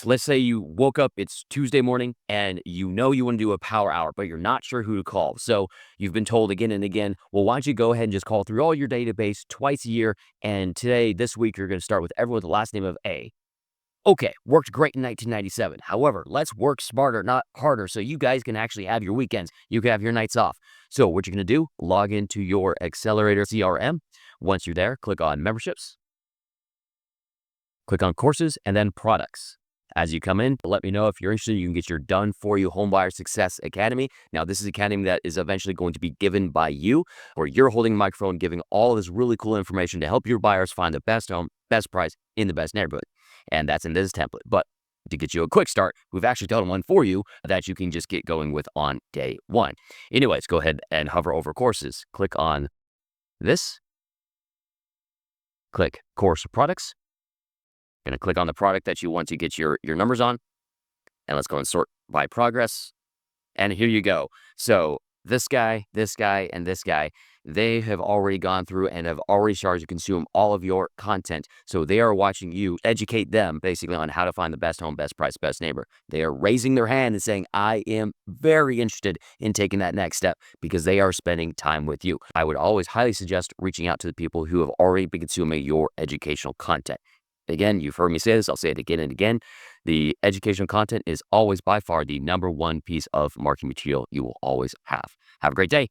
let's say you woke up, it's Tuesday morning, and you know you want to do a power hour, but you're not sure who to call. So you've been told again and again, well, why don't you go ahead and just call through all your database twice a year? And today, this week, you're going to start with everyone with the last name of A. Okay, worked great in 1997. However, let's work smarter, not harder, so you guys can actually have your weekends. You can have your nights off. So what you're going to do, log into your Accelerator CRM. Once you're there, click on memberships, click on courses, and then products. As you come in, let me know if you're interested. You can get your Done For You Homebuyer Success Academy. Now, this is an academy that is eventually going to be given by you, where you're holding a microphone, giving all this really cool information to help your buyers find the best home, best price in the best neighborhood. And that's in this template. But to get you a quick start, we've actually done one for you that you can just get going with on day one. Anyways, go ahead and hover over courses. Click on this. Click course products. Going to click on the product that you want to get your numbers on. And let's go and sort by progress. And here you go. So this guy, and this guy, they have already gone through and have already started to consume all of your content. So they are watching you educate them basically on how to find the best home, best price, best neighbor. They are raising their hand and saying, I am very interested in taking that next step because they are spending time with you. I would always highly suggest reaching out to the people who have already been consuming your educational content. Again, you've heard me say this. I'll say it again and again. The educational content is always by far the #1 piece of marketing material you will always have. Have a great day.